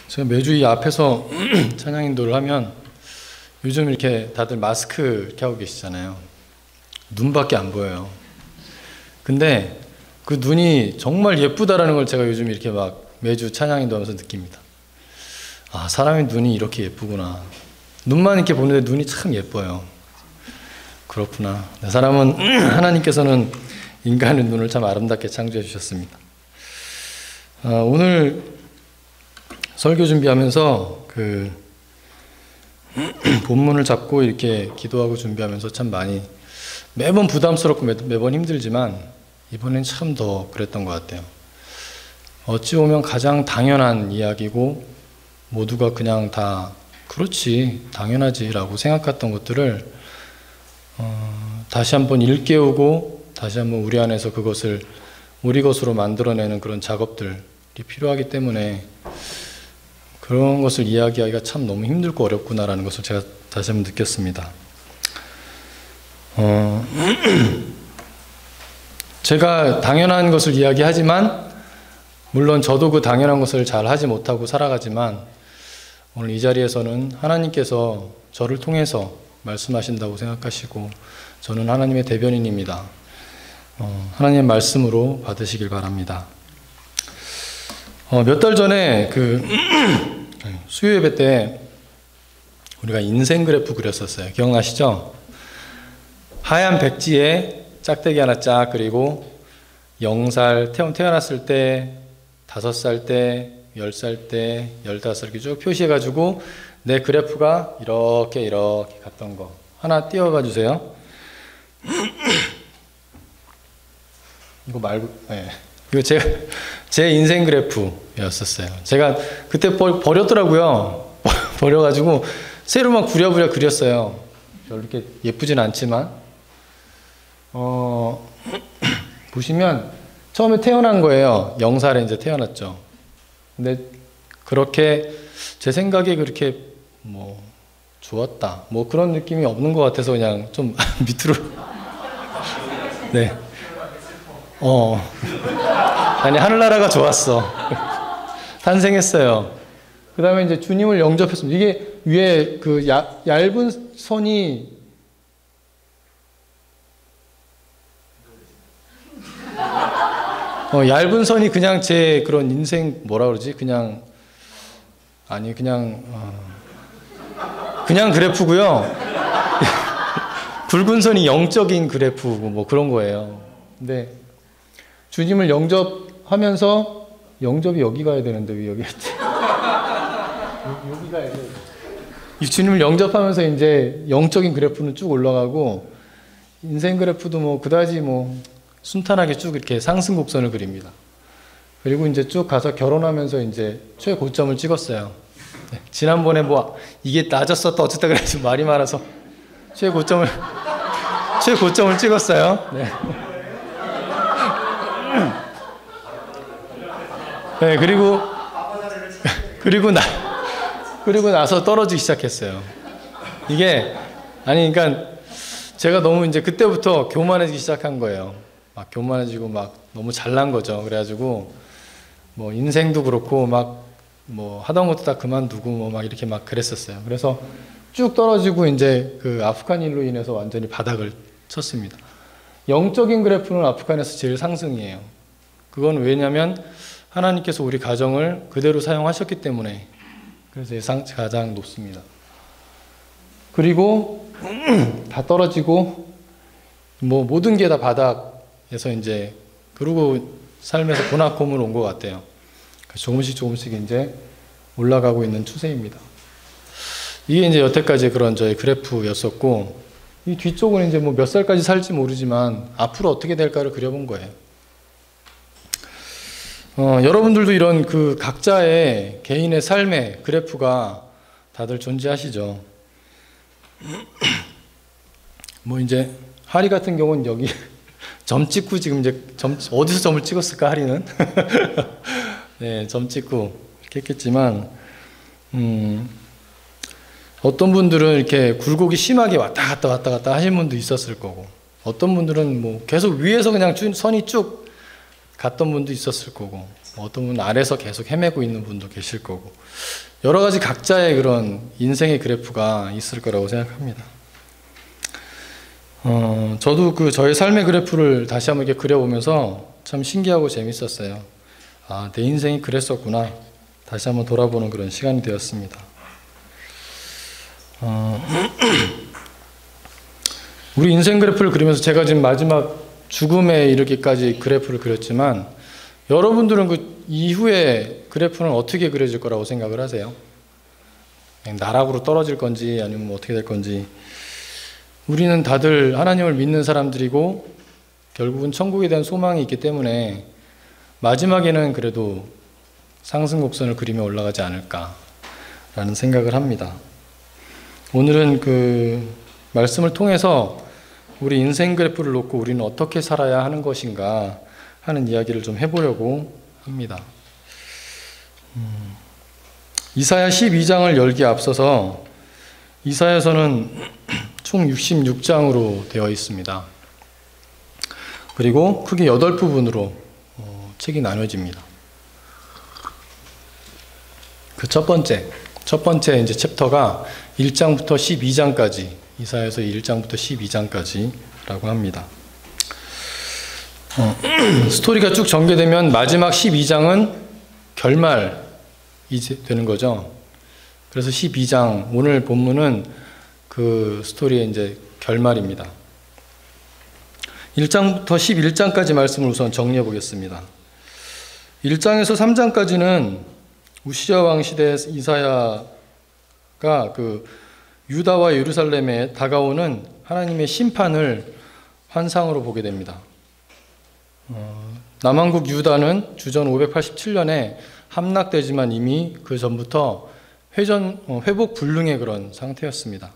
제가 매주 이 앞에서 찬양 인도를 하면 요즘 이렇게 다들 마스크 이렇게 하고 계시잖아요. 눈밖에 안 보여요. 근데 그 눈이 정말 예쁘다라는 걸 제가 요즘 이렇게 막 매주 찬양 인도하면서 느낍니다. 아, 사람의 눈이 이렇게 예쁘구나. 눈만 이렇게 보는데 눈이 참 예뻐요. 그렇구나. 사람은 하나님께서는 인간의 눈을 참 아름답게 창조해 주셨습니다. 오늘 설교 준비하면서 그 본문을 잡고 이렇게 기도하고 준비하면서 참 많이 매번 부담스럽고 매번 힘들지만 이번엔 참 더 그랬던 것 같아요. 어찌 보면 가장 당연한 이야기고 모두가 그냥 다 그렇지 당연하지 라고 생각했던 것들을 다시 한번 일깨우고 다시 한번 우리 안에서 그것을 우리 것으로 만들어내는 그런 작업들이 필요하기 때문에 그런 것을 이야기하기가 참 너무 힘들고 어렵구나라는 것을 제가 다시 한번 느꼈습니다. 제가 당연한 것을 이야기하지만 물론 저도 그 당연한 것을 잘 하지 못하고 살아가지만 오늘 이 자리에서는 하나님께서 저를 통해서 말씀하신다고 생각하시고 저는 하나님의 대변인입니다. 하나님의 말씀으로 받으시길 바랍니다. 몇 달 전에 그 수요 예배 때 우리가 인생 그래프 그렸었어요. 기억나시죠? 하얀 백지에 짝대기 하나 쫙 그리고 0살 태어났을 때, 5살 때, 10살 때, 15살 이렇게 쭉 표시해가지고 내 그래프가 이렇게 갔던 거 하나 띄워봐 주세요. 이거 말고, 네. 이거 제 인생 그래프였었어요. 제가 그때 버렸더라고요. 버려가지고 새로 막 부랴부랴 그렸어요. 별로 이렇게 예쁘진 않지만 보시면 처음에 태어난 거예요. 0살에 이제 태어났죠. 근데 그렇게 제 생각에 그렇게 뭐 좋았다 뭐 그런 느낌이 없는 것 같아서 그냥 좀 밑으로 네. 아니 하늘나라가 좋았어. 탄생했어요. 그 다음에 이제 주님을 영접했습니다. 이게 위에 그 얇은 선이 얇은 선이 그냥 제 그런 인생 뭐라 그러지? 그냥 그래프고요. 굵은 선이 영적인 그래프고 뭐 그런 거예요. 근데 주님을 영접하면서 영접이 여기 가야 되는데 왜 여기 있지? 여기 가야 돼. 이 주님을 영접하면서 이제 영적인 그래프는 쭉 올라가고 인생 그래프도 뭐 그다지 뭐 순탄하게 쭉 이렇게 상승 곡선을 그립니다. 그리고 이제 쭉 가서 결혼하면서 이제 최고점을 찍었어요. 네, 지난번에 뭐 이게 낮았었다 어쨌다 그래서 말이 많아서 최고점을 찍었어요. 네. 네, 그리고 나서 떨어지기 시작했어요. 이게 그러니까 제가 너무 이제 그때부터 교만해지기 시작한 거예요. 막 교만해지고 막 너무 잘난 거죠. 그래가지고 뭐 인생도 그렇고 막 뭐 하던 것도 다 그만두고 뭐 막 이렇게 막 그랬었어요. 그래서 쭉 떨어지고 이제 그 아프간 일로 인해서 완전히 바닥을 쳤습니다. 영적인 그래프는 아프간에서 제일 상승이에요. 그건 왜냐면 하나님께서 우리 가정을 그대로 사용하셨기 때문에 그래서 가장 높습니다. 그리고 다 떨어지고 뭐 모든 게 다 바닥에서 이제 그러고 삶에서 고나콤을 온 것 같아요. 조금씩 이제 올라가고 있는 추세입니다. 이게 이제 여태까지 그런 저의 그래프였었고 이 뒤쪽은 이제 뭐 몇 살까지 살지 모르지만 앞으로 어떻게 될까를 그려본 거예요. 여러분들도 이런 그 각자의 개인의 삶의 그래프가 다들 존재하시죠. 뭐 이제 하리 같은 경우는 여기 점 찍고 지금 이제 어디서 점을 찍었을까 하리는 네, 점 찍고 이렇게 했겠지만 어떤 분들은 이렇게 굴곡이 심하게 왔다 갔다 하신 분도 있었을 거고 어떤 분들은 뭐 계속 위에서 그냥 선이 쭉 갔던 분도 있었을 거고 어떤 분은 아래서 계속 헤매고 있는 분도 계실 거고, 여러 가지 각자의 그런 인생의 그래프가 있을 거라고 생각합니다. 저도 저의 삶의 그래프를 다시 한번 이렇게 그려보면서 참 신기하고 재밌었어요. 아, 내 인생이 그랬었구나. 다시 한번 돌아보는 그런 시간이 되었습니다. 우리 인생 그래프를 그리면서 제가 지금 마지막 죽음에 이르기까지 그래프를 그렸지만, 여러분들은 그 이후에 그래프는 어떻게 그려질 거라고 생각을 하세요? 그냥 나락으로 떨어질 건지 아니면 뭐 어떻게 될 건지. 우리는 다들 하나님을 믿는 사람들이고 결국은 천국에 대한 소망이 있기 때문에 마지막에는 그래도 상승 곡선을 그리며 올라가지 않을까라는 생각을 합니다. 오늘은 그 말씀을 통해서 우리 인생 그래프를 놓고 우리는 어떻게 살아야 하는 것인가 하는 이야기를 좀 해보려고 합니다. 이사야 12장을 열기에 앞서서 이사야서는 총 66장으로 되어 있습니다. 그리고 크게 8부분으로 책이 나눠집니다. 그 첫 번째 이제 챕터가 1장부터 12장까지, 이사야서 1장부터 12장까지라고 합니다. 스토리가 쭉 전개되면 마지막 12장은 결말이 되는 거죠. 그래서 12장, 오늘 본문은 그 스토리의 이제 결말입니다. 1장부터 11장까지 말씀을 우선 정리해 보겠습니다. 1장에서 3장까지는 우시야 왕 시대 이사야가 그 유다와 예루살렘에 다가오는 하나님의 심판을 환상으로 보게 됩니다. 남왕국 유다는 주전 587년에 함락되지만 이미 그 전부터 회복 불능의 그런 상태였습니다.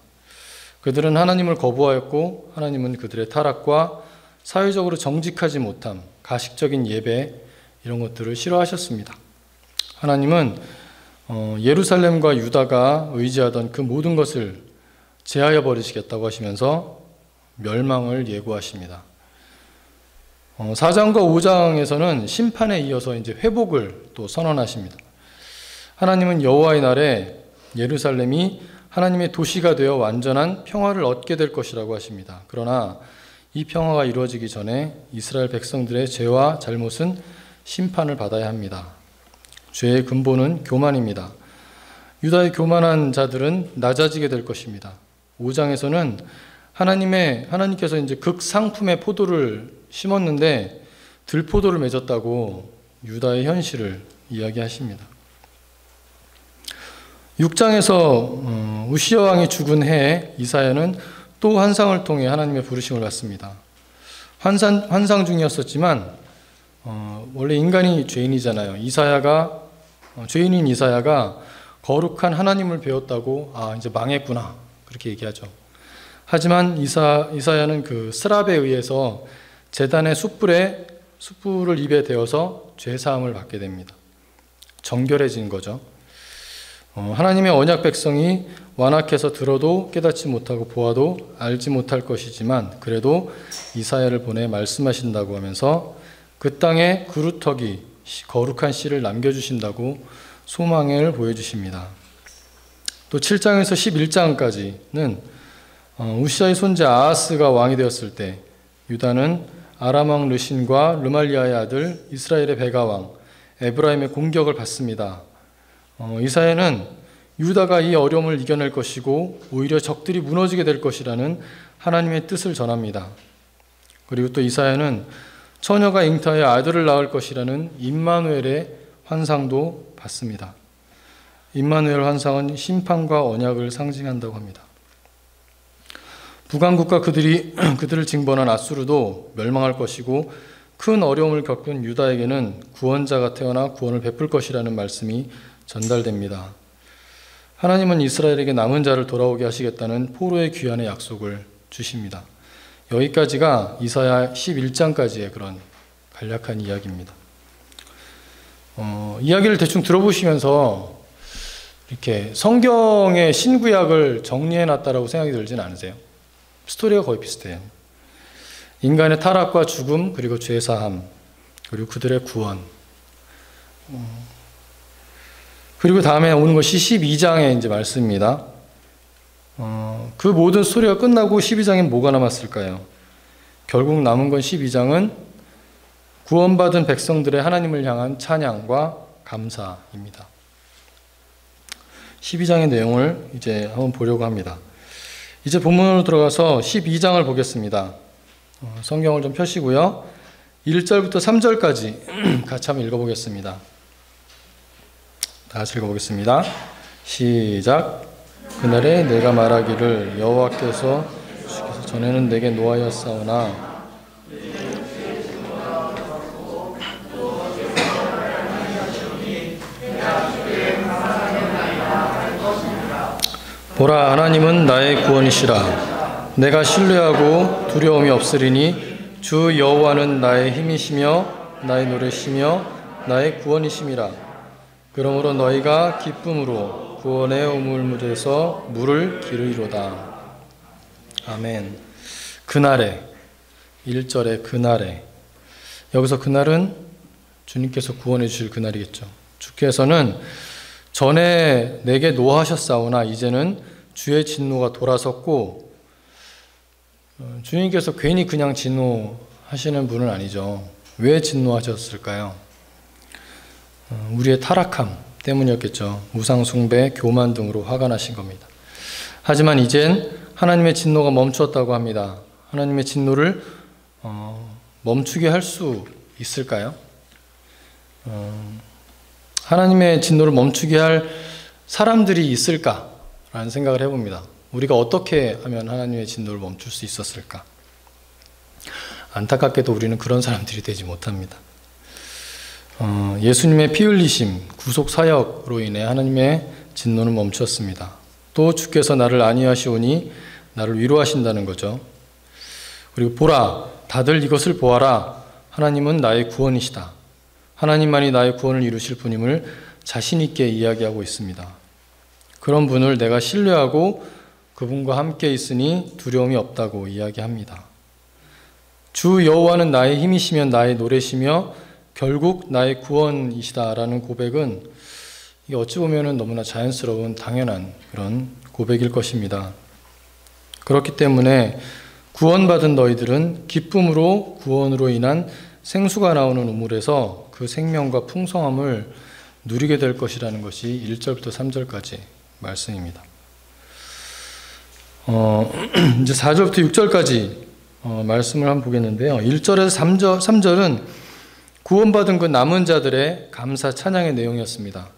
그들은 하나님을 거부하였고 하나님은 그들의 타락과 사회적으로 정직하지 못함, 가식적인 예배 이런 것들을 싫어하셨습니다. 하나님은 예루살렘과 유다가 의지하던 그 모든 것을 제하여 버리시겠다고 하시면서 멸망을 예고하십니다. 4장과 5장에서는 심판에 이어서 이제 회복을 또 선언하십니다. 하나님은 여호와의 날에 예루살렘이 하나님의 도시가 되어 완전한 평화를 얻게 될 것이라고 하십니다. 그러나 이 평화가 이루어지기 전에 이스라엘 백성들의 죄와 잘못은 심판을 받아야 합니다. 죄의 근본은 교만입니다. 유다의 교만한 자들은 낮아지게 될 것입니다. 5장에서는 하나님께서 이제 극상품의 포도를 심었는데 들포도를 맺었다고 유다의 현실을 이야기하십니다. 6장에서 우시야 왕이 죽은 해에 이사야는 또 환상을 통해 하나님의 부르심을 받습니다. 환상 중이었었지만 원래 인간이 죄인이잖아요. 죄인인 이사야가 거룩한 하나님을 배웠다고 이제 망했구나 그렇게 얘기하죠. 하지만 이사야는 그 스랍에 의해서 제단의 숯불을 입에 대어서 죄사함을 받게 됩니다. 정결해진 거죠. 하나님의 언약 백성이 완악해서 들어도 깨닫지 못하고 보아도 알지 못할 것이지만 그래도 이사야를 보내 말씀하신다고 하면서 그 땅에 그루터기 거룩한 씨를 남겨주신다고 소망을 보여주십니다. 또 7장에서 11장까지는 우시아의 손자 아하스가 왕이 되었을 때 유다는 아람 왕 르신과 르말리아의 아들 이스라엘의 베가 왕 에브라임의 공격을 받습니다. 이사야는 유다가 이 어려움을 이겨낼 것이고 오히려 적들이 무너지게 될 것이라는 하나님의 뜻을 전합니다. 그리고 또 이사야는 처녀가 잉타하여 아들을 낳을 것이라는 임마누엘의 환상도 받습니다. 임마누엘 환상은 심판과 언약을 상징한다고 합니다. 북왕국과 그들을 징벌한 아수르도 멸망할 것이고 큰 어려움을 겪은 유다에게는 구원자가 태어나 구원을 베풀 것이라는 말씀이 전달됩니다. 하나님은 이스라엘에게 남은 자를 돌아오게 하시겠다는 포로의 귀환의 약속을 주십니다. 여기까지가 이사야 11장까지의 그런 간략한 이야기입니다. 이야기를 대충 들어보시면서 이렇게 성경의 신구약을 정리해놨다라고 생각이 들진 않으세요? 스토리가 거의 비슷해요. 인간의 타락과 죽음, 그리고 죄사함, 그리고 그들의 구원. 그리고 다음에 오는 것이 12장의 이제 말씀입니다. 그 모든 스토리가 끝나고 12장엔 뭐가 남았을까요? 결국 남은 건 12장은 구원받은 백성들의 하나님을 향한 찬양과 감사입니다. 12장의 내용을 이제 한번 보려고 합니다. 이제 본문으로 들어가서 12장을 보겠습니다. 성경을 좀 펴시고요. 1절부터 3절까지 같이 한번 읽어보겠습니다. 다 같이 읽어보겠습니다. 시작. 그날에 내가 말하기를 여호와께서 주께서 전에는 내게 노하였사오나 보라, 하나님은 나의 구원이시라. 내가 신뢰하고 두려움이 없으리니 주 여호와는 나의 힘이시며 나의 노래시며 나의 구원이심이라. 그러므로 너희가 기쁨으로 구원의 우물물에서 물을 기르리로다. 아멘. 그날에, 1절에 그날에, 여기서 그날은 주님께서 구원해 주실 그날이겠죠. 주께서는 전에 내게 노하셨사오나 이제는 주의 진노가 돌아섰고, 주님께서 괜히 그냥 진노하시는 분은 아니죠. 왜 진노하셨을까요? 우리의 타락함 때문이었겠죠. 우상 숭배, 교만 등으로 화가 나신 겁니다. 하지만 이젠 하나님의 진노가 멈추었다고 합니다. 하나님의 진노를 멈추게 할 수 있을까요? 하나님의 진노를 멈추게 할 사람들이 있을까라는 생각을 해봅니다. 우리가 어떻게 하면 하나님의 진노를 멈출 수 있었을까? 안타깝게도 우리는 그런 사람들이 되지 못합니다. 예수님의 피 흘리심, 구속 사역으로 인해 하나님의 진노는 멈췄습니다. 또 주께서 나를 안위하시오니 나를 위로하신다는 거죠. 그리고 보라, 다들 이것을 보아라. 하나님은 나의 구원이시다. 하나님만이 나의 구원을 이루실 분임을 자신 있게 이야기하고 있습니다. 그런 분을 내가 신뢰하고 그분과 함께 있으니 두려움이 없다고 이야기합니다. 주 여호와는 나의 힘이시며 나의 노래시며 결국 나의 구원이시다라는 고백은 이게 어찌 보면 너무나 자연스러운 당연한 그런 고백일 것입니다. 그렇기 때문에 구원받은 너희들은 기쁨으로 구원으로 인한 생수가 나오는 우물에서 그 생명과 풍성함을 누리게 될 것이라는 것이 1절부터 3절까지 말씀입니다. 이제 4절부터 6절까지 말씀을 한번 보겠는데요. 1절에서 3절은 구원받은 그 남은 자들의 감사 찬양의 내용이었습니다.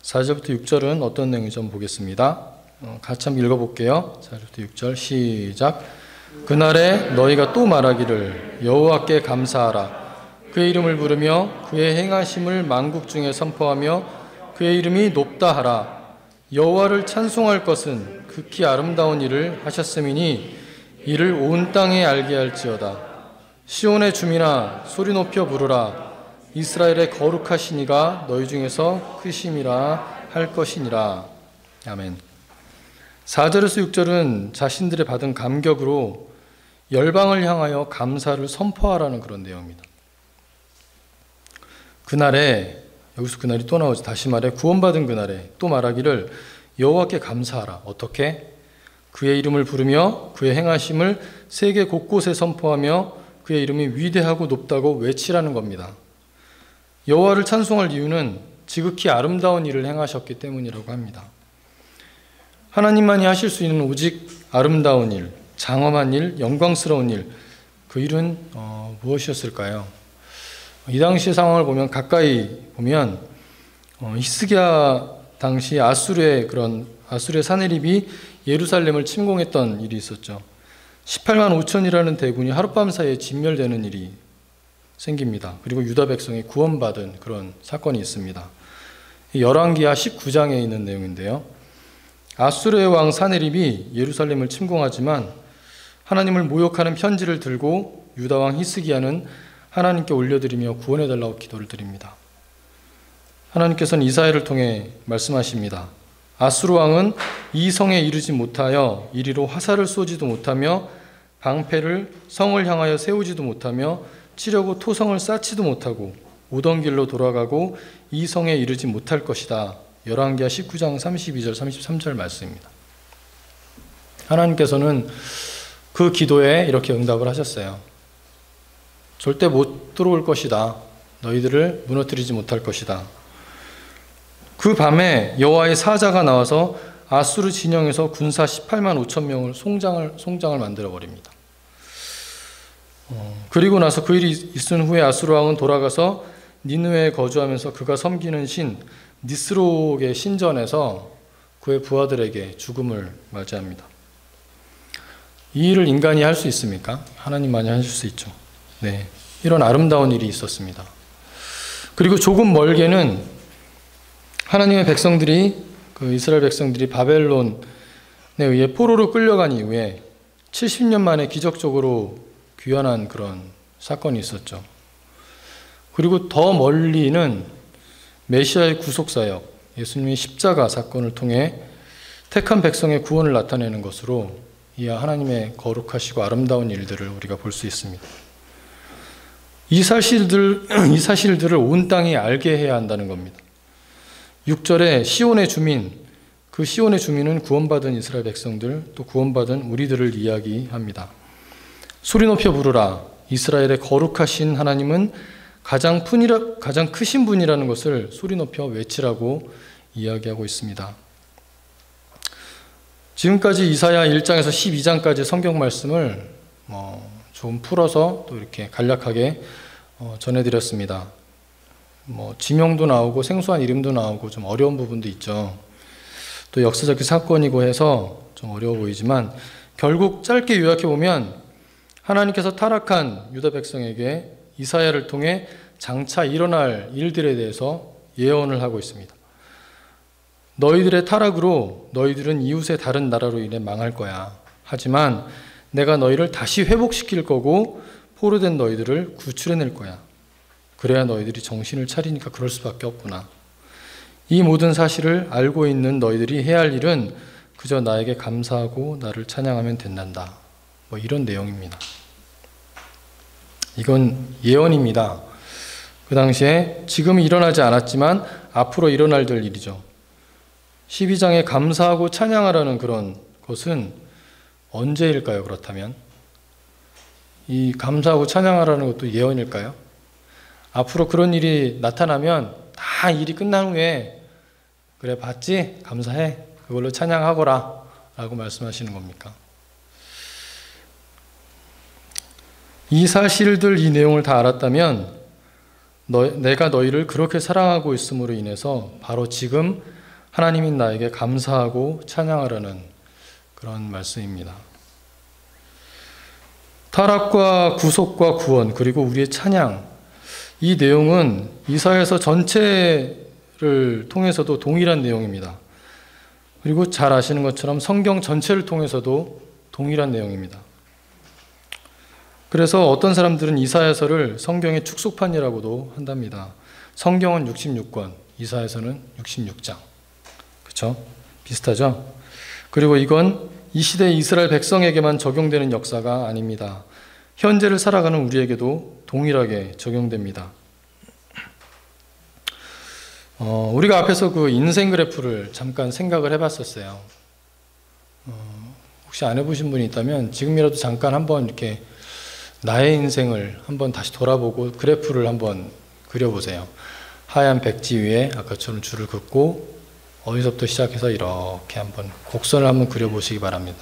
4절부터 6절은 어떤 내용인지 한번 보겠습니다. 같이 한번 읽어볼게요. 4절부터 6절 시작. 그날에 너희가 또 말하기를 여호와께 감사하라. 그의 이름을 부르며 그의 행하심을 만국 중에 선포하며 그의 이름이 높다 하라. 여호와를 찬송할 것은 극히 아름다운 일을 하셨음이니 이를 온 땅에 알게 할지어다. 시온의 주민아 소리 높여 부르라. 이스라엘의 거룩하신 이가 너희 중에서 크심이라 할 것이니라. 아멘. 4절에서 6절은 자신들의 받은 감격으로 열방을 향하여 감사를 선포하라는 그런 내용입니다. 그날에, 여기서 그날이 또 나오죠. 다시 말해 구원받은 그날에 또 말하기를 여호와께 감사하라. 어떻게? 그의 이름을 부르며 그의 행하심을 세계 곳곳에 선포하며 그의 이름이 위대하고 높다고 외치라는 겁니다. 여호와를 찬송할 이유는 지극히 아름다운 일을 행하셨기 때문이라고 합니다. 하나님만이 하실 수 있는 오직 아름다운 일, 장엄한 일, 영광스러운 일, 그 일은 무엇이었을까요? 이 당시의 상황을 보면 가까이 보면 히스기야 당시 아수르의 사내립이 예루살렘을 침공했던 일이 있었죠. 18만 5천이라는 대군이 하룻밤 사이에 진멸되는 일이 생깁니다. 그리고 유다 백성이 구원받은 그런 사건이 있습니다. 열왕기하 19장에 있는 내용인데요. 아수르의 왕 사내립이 예루살렘을 침공하지만 하나님을 모욕하는 편지를 들고 유다 왕 히스기야는 하나님께 올려드리며 구원해달라고 기도를 드립니다. 하나님께서는 이사야를 통해 말씀하십니다. 아수르 왕은 이 성에 이르지 못하여 이리로 화살을 쏘지도 못하며 방패를 성을 향하여 세우지도 못하며 치려고 토성을 쌓지도 못하고 오던 길로 돌아가고 이 성에 이르지 못할 것이다. 열왕기하 19장 32절 33절 말씀입니다. 하나님께서는 그 기도에 이렇게 응답을 하셨어요. 절대 못 들어올 것이다. 너희들을 무너뜨리지 못할 것이다. 그 밤에 여호와의 사자가 나와서 아수르 진영에서 군사 18만 5천 명을 송장을 만들어 버립니다. 그리고 나서 그 일이 있은 후에 아수르 왕은 돌아가서 니느웨에 거주하면서 그가 섬기는 신 니스록의 신전에서 그의 부하들에게 죽음을 맞이합니다. 이 일을 인간이 할 수 있습니까? 하나님만이 하실 수 있죠. 네, 이런 아름다운 일이 있었습니다. 그리고 조금 멀게는 하나님의 백성들이 그 이스라엘 백성들이 바벨론에 의해 포로로 끌려간 이후에 70년 만에 기적적으로 귀환한 그런 사건이 있었죠. 그리고 더 멀리는 메시아의 구속사역, 예수님의 십자가 사건을 통해 택한 백성의 구원을 나타내는 것으로 이하 하나님의 거룩하시고 아름다운 일들을 우리가 볼 수 있습니다. 이 사실들을 온 땅이 알게 해야 한다는 겁니다. 6절에 시온의 주민, 그 시온의 주민은 구원받은 이스라엘 백성들, 또 구원받은 우리들을 이야기합니다. 소리 높여 부르라. 이스라엘의 거룩하신 하나님은 가장 크신 분이라는 것을 소리 높여 외치라고 이야기하고 있습니다. 지금까지 이사야 1장에서 12장까지 성경 말씀을 좀 풀어서 또 이렇게 간략하게 전해드렸습니다. 지명도 나오고 생소한 이름도 나오고 좀 어려운 부분도 있죠. 또 역사적 사건이고 해서 좀 어려워 보이지만 결국 짧게 요약해 보면 하나님께서 타락한 유다 백성에게 이사야를 통해 장차 일어날 일들에 대해서 예언을 하고 있습니다. 너희들의 타락으로 너희들은 이웃의 다른 나라로 인해 망할 거야. 하지만 내가 너희를 다시 회복시킬 거고 포로된 너희들을 구출해낼 거야. 그래야 너희들이 정신을 차리니까 그럴 수밖에 없구나. 이 모든 사실을 알고 있는 너희들이 해야 할 일은 그저 나에게 감사하고 나를 찬양하면 된단다. 이런 내용입니다. 이건 예언입니다. 그 당시에 지금 일어나지 않았지만 앞으로 일어날 될 일이죠. 12장에 감사하고 찬양하라는 그런 것은 언제일까요? 그렇다면 이 감사하고 찬양하라는 것도 예언일까요? 앞으로 그런 일이 나타나면 다 일이 끝난 후에 그래 봤지? 감사해. 그걸로 찬양하거라 라고 말씀하시는 겁니까? 이 사실들, 이 내용을 다 알았다면 내가 너희를 그렇게 사랑하고 있음으로 인해서 바로 지금 하나님이 나에게 감사하고 찬양하라는 그런 말씀입니다. 타락과 구속과 구원 그리고 우리의 찬양, 이 내용은 이사야서 전체를 통해서도 동일한 내용입니다. 그리고 잘 아시는 것처럼 성경 전체를 통해서도 동일한 내용입니다. 그래서 어떤 사람들은 이사야서를 성경의 축소판이라고도 한답니다. 성경은 66권, 이사야서는 66장. 그렇죠? 비슷하죠? 그리고 이건 이 시대 이스라엘 백성에게만 적용되는 역사가 아닙니다. 현재를 살아가는 우리에게도 동일하게 적용됩니다. 우리가 앞에서 그 인생 그래프를 잠깐 생각을 해봤었어요. 혹시 안 해보신 분이 있다면 지금이라도 잠깐 한번 이렇게 나의 인생을 한번 다시 돌아보고 그래프를 한번 그려보세요. 하얀 백지 위에 아까처럼 줄을 긋고 어디서부터 시작해서 이렇게 한번 곡선을 한번 그려보시기 바랍니다.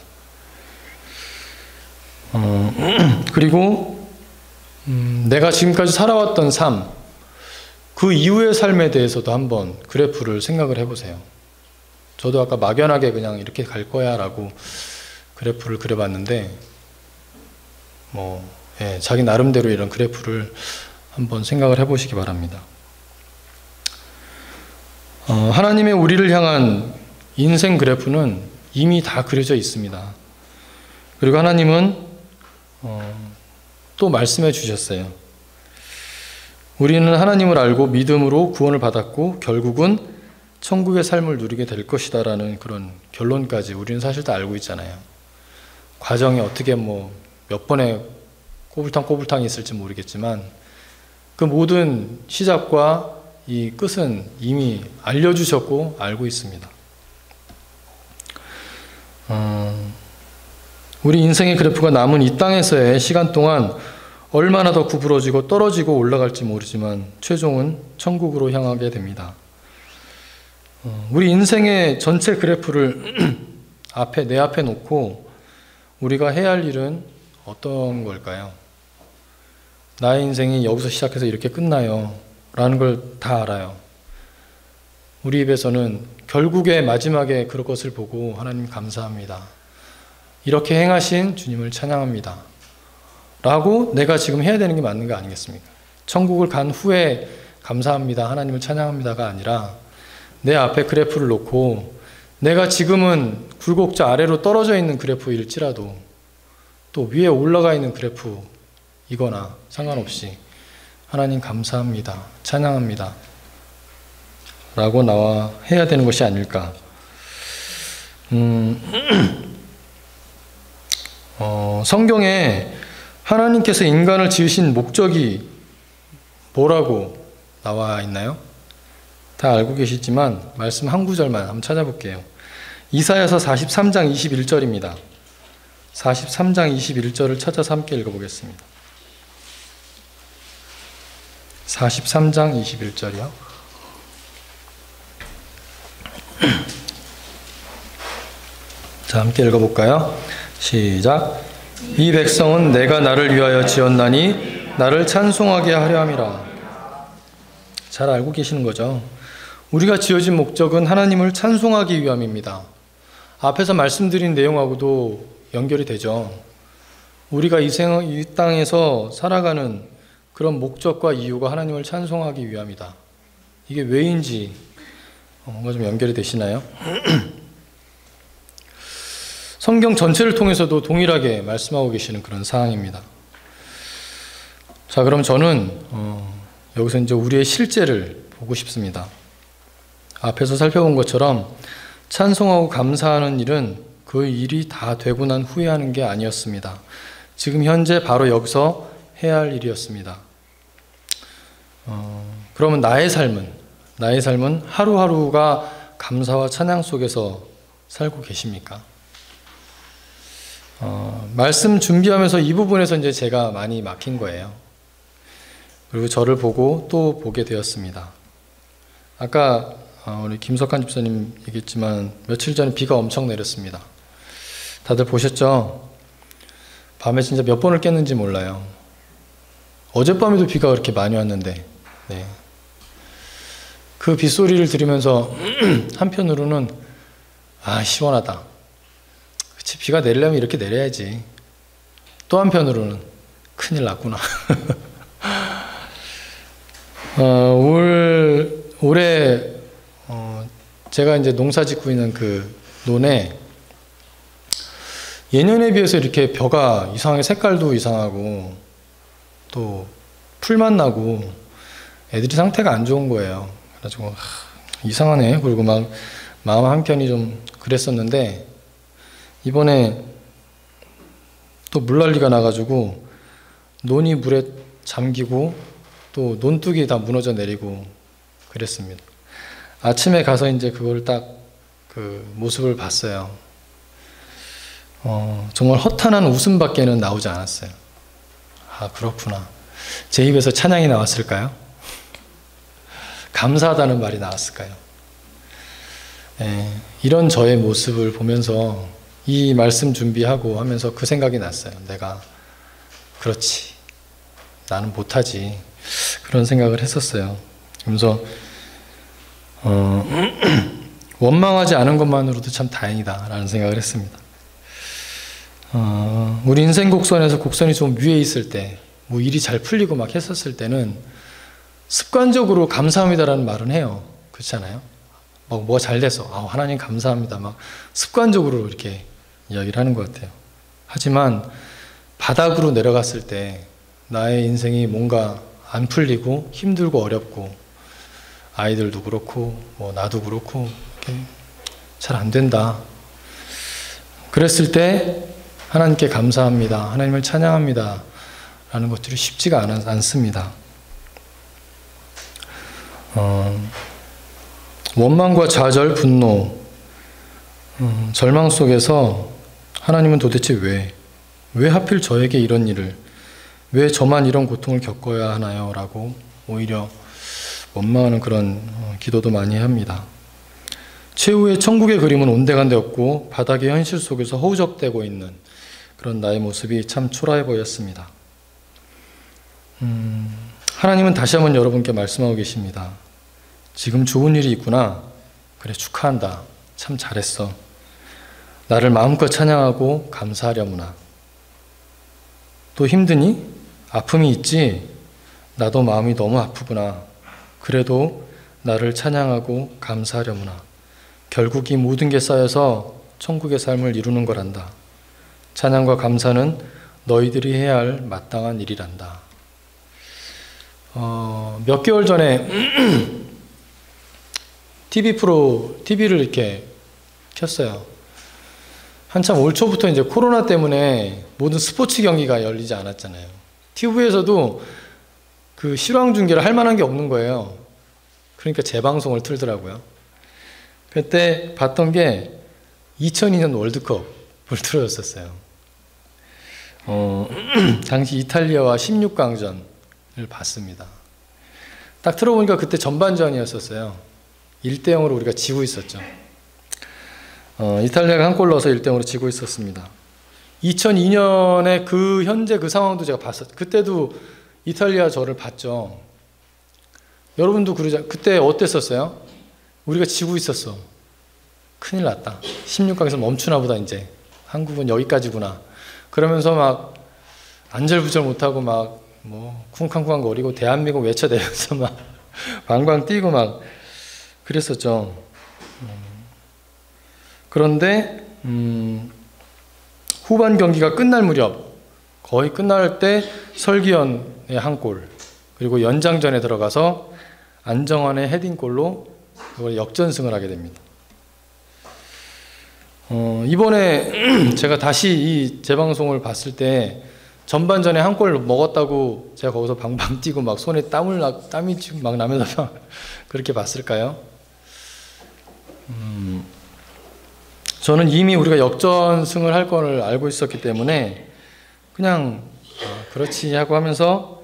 그리고 내가 지금까지 살아왔던 삶, 그 이후의 삶에 대해서도 한번 그래프를 생각을 해보세요. 저도 아까 막연하게 그냥 이렇게 갈 거야 라고 그래프를 그려봤는데 자기 나름대로 이런 그래프를 한번 생각을 해보시기 바랍니다. 하나님의 우리를 향한 인생 그래프는 이미 다 그려져 있습니다. 그리고 하나님은 또 말씀해 주셨어요. 우리는 하나님을 알고 믿음으로 구원을 받았고 결국은 천국의 삶을 누리게 될 것이다 라는 그런 결론까지 우리는 사실 다 알고 있잖아요. 과정이 어떻게 몇 번의 꼬불탕이 있을지 모르겠지만 그 모든 시작과 이 끝은 이미 알려주셨고 알고 있습니다. 우리 인생의 그래프가 남은 이 땅에서의 시간 동안 얼마나 더 구부러지고 떨어지고 올라갈지 모르지만 최종은 천국으로 향하게 됩니다. 우리 인생의 전체 그래프를 내 앞에 놓고 우리가 해야 할 일은 어떤 걸까요? 나의 인생이 여기서 시작해서 이렇게 끝나요 라는 걸 다 알아요. 우리 입에서는 결국에 마지막에 그럴 것을 보고 하나님 감사합니다, 이렇게 행하신 주님을 찬양합니다 라고 내가 지금 해야 되는 게 맞는 거 아니겠습니까? 천국을 간 후에 감사합니다, 하나님을 찬양합니다가 아니라 내 앞에 그래프를 놓고 내가 지금은 굴곡자 아래로 떨어져 있는 그래프일지라도 또 위에 올라가 있는 그래프이거나 상관없이 하나님 감사합니다, 찬양합니다 라고 나와 해야 되는 것이 아닐까. 성경에 하나님께서 인간을 지으신 목적이 뭐라고 나와 있나요? 다 알고 계시지만 말씀 한 구절만 한번 찾아볼게요. 이사야서 43장 21절입니다. 43장 21절을 찾아서 함께 읽어보겠습니다. 43장 21절이요. 자, 함께 읽어볼까요? 시작. 이 백성은 내가 나를 위하여 지었나니 나를 찬송하게 하려 함이라. 잘 알고 계시는 거죠? 우리가 지어진 목적은 하나님을 찬송하기 위함입니다. 앞에서 말씀드린 내용하고도 연결이 되죠. 우리가 이 땅에서 살아가는 그런 목적과 이유가 하나님을 찬송하기 위함이다. 이게 왜인지 뭔가 좀 연결이 되시나요? 성경 전체를 통해서도 동일하게 말씀하고 계시는 그런 상황입니다. 자, 그럼 저는 여기서 이제 우리의 실제를 보고 싶습니다. 앞에서 살펴본 것처럼 찬송하고 감사하는 일은 그 일이 다 되고 난 후에 하는 게 아니었습니다. 지금 현재 바로 여기서 해야 할 일이었습니다. 그러면 나의 삶은 하루하루가 감사와 찬양 속에서 살고 계십니까? 말씀 준비하면서 이 부분에서 이제 제가 많이 막힌 거예요. 그리고 저를 보고 또 보게 되었습니다. 아까 우리 김석환 집사님 얘기했지만 며칠 전에 비가 엄청 내렸습니다. 다들 보셨죠? 밤에 진짜 몇 번을 깼는지 몰라요. 어젯밤에도 비가 그렇게 많이 왔는데, 네. 그 빗소리를 들으면서 한편으로는 시원하다. 그치, 비가 내리려면 이렇게 내려야지. 또 한편으로는 큰일 났구나. 올해 제가 이제 농사 짓고 있는 그 논에 예년에 비해서 이렇게 벼가 이상하게 색깔도 이상하고 또 풀만 나고 애들이 상태가 안 좋은 거예요. 그래가지고 이상하네. 그리고 막 마음 한켠이 좀 그랬었는데 이번에 또 물난리가 나가지고 논이 물에 잠기고 또 논둑이 다 무너져 내리고 그랬습니다. 아침에 가서 이제 그걸 딱 그 모습을 봤어요. 정말 허탄한 웃음밖에는 나오지 않았어요. 그렇구나. 제 입에서 찬양이 나왔을까요? 감사하다는 말이 나왔을까요? 이런 저의 모습을 보면서 이 말씀 준비하고 하면서 그 생각이 났어요. 내가 그렇지, 나는 못하지, 그런 생각을 했었어요. 그러면서 원망하지 않은 것만으로도 참 다행이다 라는 생각을 했습니다. 우리 인생 곡선에서 곡선이 좀 위에 있을 때, 뭐 일이 잘 풀리고 막 했었을 때는 습관적으로 감사합니다라는 말은 해요. 그렇잖아요? 뭐가 잘 돼서 하나님 감사합니다 막 습관적으로 이렇게 이야기를 하는 것 같아요. 하지만 바닥으로 내려갔을 때 나의 인생이 뭔가 안 풀리고 힘들고 어렵고 아이들도 그렇고 뭐 나도 그렇고 잘 안 된다. 그랬을 때 하나님께 감사합니다, 하나님을 찬양합니다 라는 것들이 쉽지가 않습니다. 원망과 좌절, 분노, 절망 속에서 하나님은 도대체 왜 하필 저에게 이런 일을, 왜 저만 이런 고통을 겪어야 하나요? 라고 오히려 원망하는 그런 기도도 많이 합니다. 최후의 천국의 그림은 온데간데 없고 바닥의 현실 속에서 허우적대고 있는 그런 나의 모습이 참 초라해 보였습니다. 하나님은 다시 한번 여러분께 말씀하고 계십니다. 지금 좋은 일이 있구나. 그래, 축하한다. 참 잘했어. 나를 마음껏 찬양하고 감사하려무나. 또 힘드니? 아픔이 있지? 나도 마음이 너무 아프구나. 그래도 나를 찬양하고 감사하려무나. 결국 이 모든 게 쌓여서 천국의 삶을 이루는 거란다. 찬양과 감사는 너희들이 해야 할 마땅한 일이란다. 몇 개월 전에 TV를 이렇게 켰어요. 한참 올 초부터 이제 코로나 때문에 모든 스포츠 경기가 열리지 않았잖아요. TV에서도 그 실황 중계를 할 만한 게 없는 거예요. 그러니까 재방송을 틀더라고요. 그때 봤던 게 2002년 월드컵을 틀어줬었어요. 당시 이탈리아와 16강전을 봤습니다. 딱 틀어보니까 그때 전반전이었었어요. 1대0으로 우리가 지고 있었죠. 이탈리아가 한 골 넣어서 1대0으로 지고 있었습니다. 2002년에 그 현재 그 상황도 제가 봤었어요. 그때도 이탈리아 저를 봤죠. 여러분도 그때 어땠었어요? 우리가 지고 있었어. 큰일 났다. 16강에서 멈추나 보다 이제. 한국은 여기까지구나. 그러면서 막 안절부절 못하고 막 뭐 쿵쾅쿵쾅 거리고 대한민국 외쳐대면서 막 방방 뛰고 막 그랬었죠. 그런데 후반 경기가 끝날 무렵, 거의 끝날 때 설기현의 한 골, 그리고 연장전에 들어가서 안정환의 헤딩골로 역전승을 하게 됩니다. 이번에 제가 다시 이 재방송을 봤을 때 전반전에 한 골 먹었다고 제가 거기서 방방 뛰고 막 손에 땀이 막 나면서 막 그렇게 봤을까요? 저는 이미 우리가 역전승을 할 걸 알고 있었기 때문에 그냥 그렇지 하고 하면서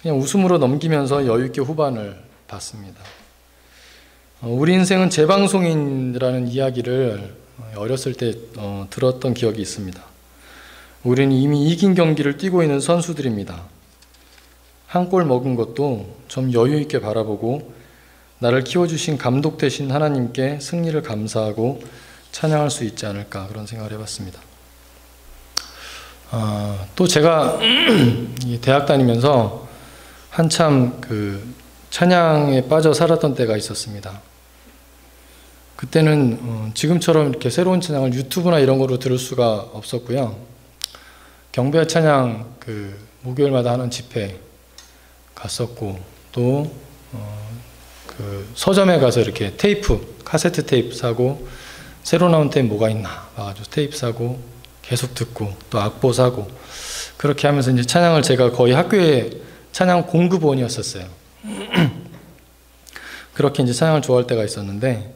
그냥 웃음으로 넘기면서 여유있게 후반을 봤습니다. 우리 인생은 재방송이라는 이야기를 어렸을 때 들었던 기억이 있습니다. 우리는 이미 이긴 경기를 뛰고 있는 선수들입니다. 한 골 먹은 것도 좀 여유있게 바라보고 나를 키워주신 감독 되신 하나님께 승리를 감사하고 찬양할 수 있지 않을까, 그런 생각을 해봤습니다. 또 제가 대학 다니면서 한참 그 찬양에 빠져 살았던 때가 있었습니다. 그때는 지금처럼 이렇게 새로운 찬양을 유튜브나 이런 거로 들을 수가 없었고요. 경배 찬양 그 목요일마다 하는 집회 갔었고, 또 그 서점에 가서 이렇게 카세트 테이프 사고, 새로 나온 테이프 뭐가 있나 봐가지고 테이프 사고 계속 듣고, 또 악보 사고, 그렇게 하면서 이제 찬양을, 제가 거의 학교에 찬양 공급원이었었어요. 그렇게 이제 찬양을 좋아할 때가 있었는데,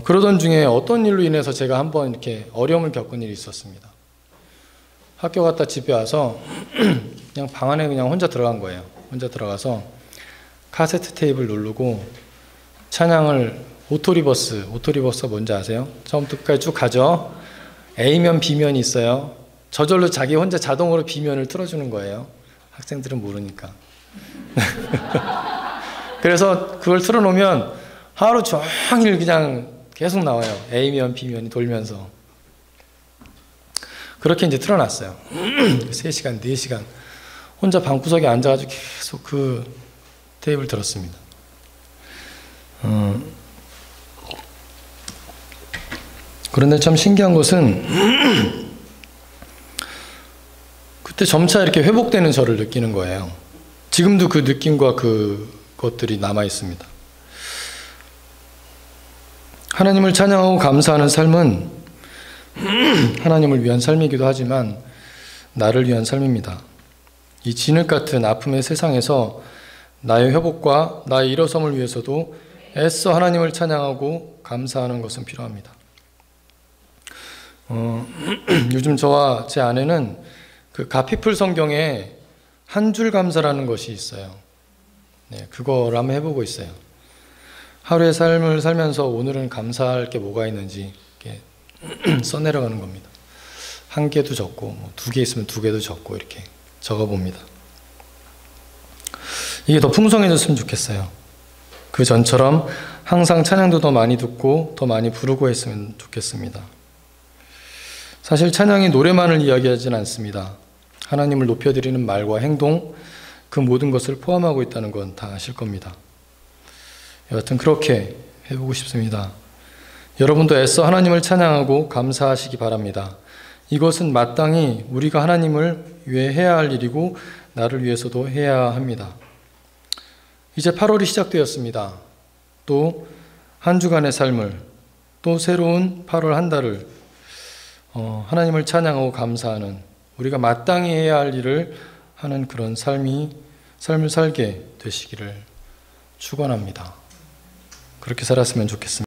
그러던 중에 어떤 일로 인해서 제가 한번 이렇게 어려움을 겪은 일이 있었습니다. 학교 갔다 집에 와서 그냥 방 안에 그냥 혼자 들어간 거예요. 혼자 들어가서 카세트 테이프를 누르고 찬양을 오토리버스가 뭔지 아세요? 처음부터 끝까지 쭉 가죠. A면 B면이 있어요. 저절로 자기 혼자 자동으로 B면을 틀어주는 거예요. 학생들은 모르니까. 그래서 그걸 틀어놓으면 하루 종일 그냥 계속 나와요. A면 B면이 돌면서. 그렇게 이제 틀어놨어요. 3시간, 4시간. 혼자 방구석에 앉아가지고 계속 그 테이프를 들었습니다. 그런데 참 신기한 것은 그때 점차 이렇게 회복되는 저를 느끼는 거예요. 지금도 그 느낌과 그것들이 남아 있습니다. 하나님을 찬양하고 감사하는 삶은 하나님을 위한 삶이기도 하지만 나를 위한 삶입니다. 이 진흙 같은 아픔의 세상에서 나의 회복과 나의 일어섬을 위해서도 애써 하나님을 찬양하고 감사하는 것은 필요합니다. 요즘 저와 제 아내는 그 가피풀 성경에 한 줄 감사라는 것이 있어요. 네, 그걸 한번 해보고 있어요. 하루의 삶을 살면서 오늘은 감사할 게 뭐가 있는지 이렇게 써내려가는 겁니다. 한 개도 적고, 뭐 2개 있으면 2개도 적고 이렇게 적어봅니다. 이게 더 풍성해졌으면 좋겠어요. 그 전처럼 항상 찬양도 더 많이 듣고 더 많이 부르고 했으면 좋겠습니다. 사실 찬양이 노래만을 이야기하지는 않습니다. 하나님을 높여드리는 말과 행동, 그 모든 것을 포함하고 있다는 건 다 아실 겁니다. 여하튼 그렇게 해보고 싶습니다. 여러분도 애써 하나님을 찬양하고 감사하시기 바랍니다. 이것은 마땅히 우리가 하나님을 위해 해야 할 일이고 나를 위해서도 해야 합니다. 이제 8월이 시작되었습니다. 또 한 주간의 삶을, 또 새로운 8월 한 달을 하나님을 찬양하고 감사하는, 우리가 마땅히 해야 할 일을 하는 그런 삶을 살게 되시기를 축원합니다. 그렇게 살았으면 좋겠습니다.